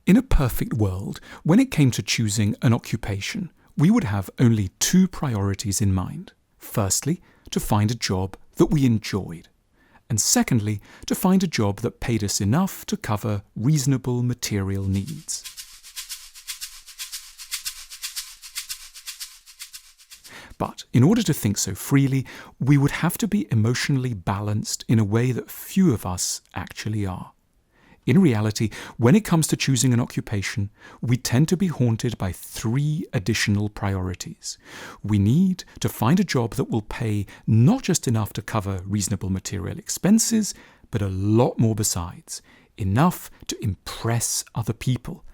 In a perfect world, when it came to choosing an occupation, we would have only two priorities in mind. Firstly, to find a job that we enjoyed. And secondly, to find a job that paid us enough to cover reasonable material needs. But in order to think so freely, we would have to be emotionally balanced in a way that few of us actually are. In reality, when it comes to choosing an occupation, we tend to be haunted by three additional priorities. We need to find a job that will pay not just enough to cover reasonable material expenses, but a lot more besides. Enough to impress other people,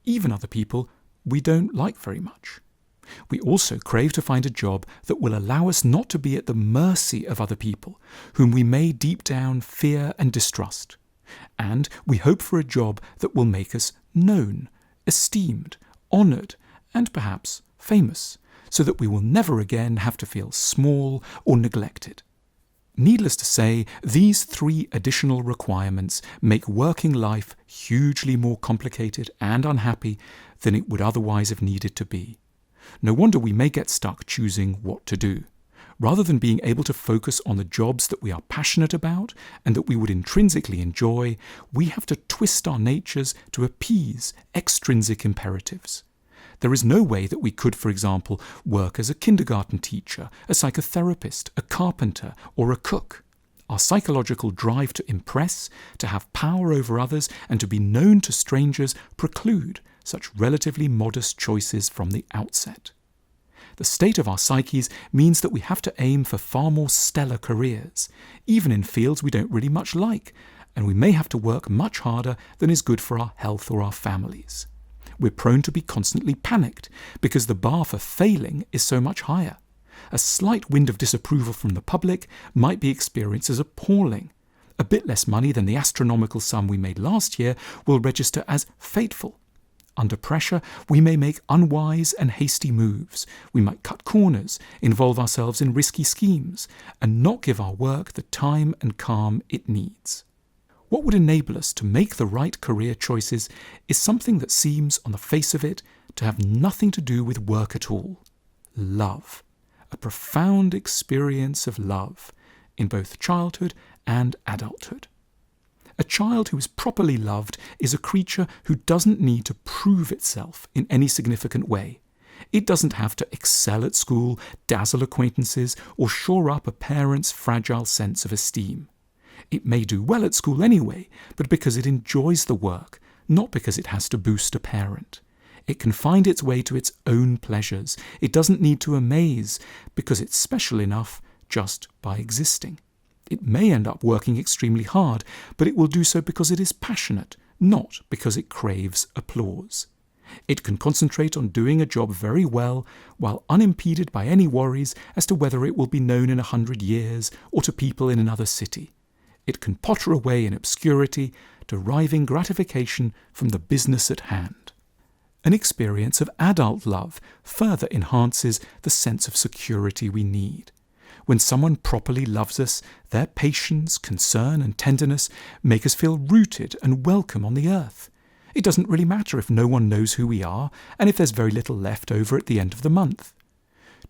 even other people we don't like very much. We also crave to find a job that will allow us not to be at the mercy of other people, whom we may deep down fear and distrust. And we hope for a job that will make us known, esteemed, honoured, and perhaps famous, so that we will never again have to feel small or neglected. Needless to say, these three additional requirements make working life hugely more complicated and unhappy than it would otherwise have needed to be. No wonder we may get stuck choosing what to do. Rather than being able to focus on the jobs that we are passionate about and that we would intrinsically enjoy, we have to twist our natures to appease extrinsic imperatives. There is no way that we could, for example, work as a kindergarten teacher, a psychotherapist, a carpenter, or a cook. Our psychological drive to impress, to have power over others, and to be known to strangers preclude such relatively modest choices from the outset. The state of our psyches means that we have to aim for far more stellar careers, even in fields we don't really much like, and we may have to work much harder than is good for our health or our families. We're prone to be constantly panicked because the bar for failing is so much higher. A slight wind of disapproval from the public might be experienced as appalling. A bit less money than the astronomical sum we made last year will register as fateful. Under pressure, we may make unwise and hasty moves. We might cut corners, involve ourselves in risky schemes, and not give our work the time and calm it needs. What would enable us to make the right career choices is something that seems, on the face of it, to have nothing to do with work at all. Love. A profound experience of love, in both childhood and adulthood. A child who is properly loved is a creature who doesn't need to prove itself in any significant way. It doesn't have to excel at school, dazzle acquaintances, or shore up a parent's fragile sense of esteem. It may do well at school anyway, but because it enjoys the work, not because it has to boost a parent. It can find its way to its own pleasures. It doesn't need to amaze, because it's special enough just by existing. It may end up working extremely hard, but it will do so because it is passionate, not because it craves applause. It can concentrate on doing a job very well, while unimpeded by any worries as to whether it will be known in 100 years or to people in another city. It can potter away in obscurity, deriving gratification from the business at hand. An experience of adult love further enhances the sense of security we need. When someone properly loves us, their patience, concern and tenderness make us feel rooted and welcome on the earth. It doesn't really matter if no one knows who we are and if there's very little left over at the end of the month.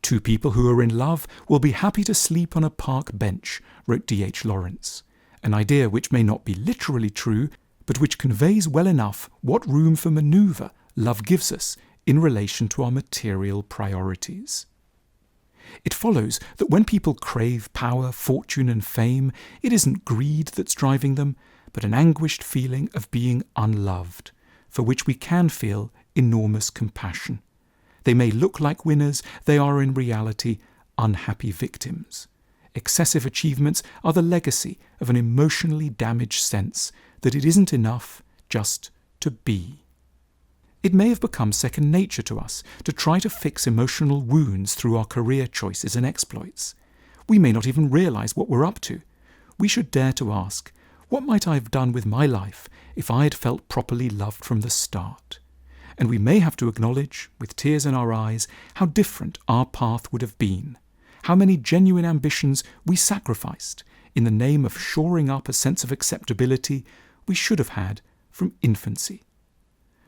Two people who are in love will be happy to sleep on a park bench, wrote D.H. Lawrence, an idea which may not be literally true, but which conveys well enough what room for manoeuvre love gives us in relation to our material priorities. It follows that when people crave power, fortune and fame, it isn't greed that's driving them, but an anguished feeling of being unloved, for which we can feel enormous compassion. They may look like winners, they are in reality unhappy victims. Excessive achievements are the legacy of an emotionally damaged sense that it isn't enough just to be. It may have become second nature to us to try to fix emotional wounds through our career choices and exploits. We may not even realise what we're up to. We should dare to ask, what might I have done with my life if I had felt properly loved from the start? And we may have to acknowledge, with tears in our eyes, how different our path would have been, how many genuine ambitions we sacrificed in the name of shoring up a sense of acceptability we should have had from infancy.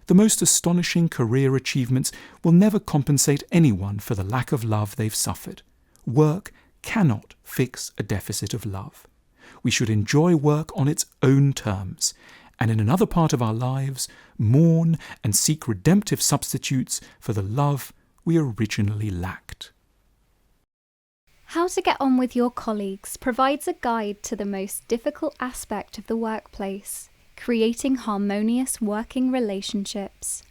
the most astonishing career achievements will never compensate anyone for the lack of love they've suffered. Work cannot fix a deficit of love. We should enjoy work on its own terms, and in another part of our lives, mourn and seek redemptive substitutes for the love we originally lacked. How to Get On With Your Colleagues provides a guide to the most difficult aspect of the workplace, creating harmonious working relationships.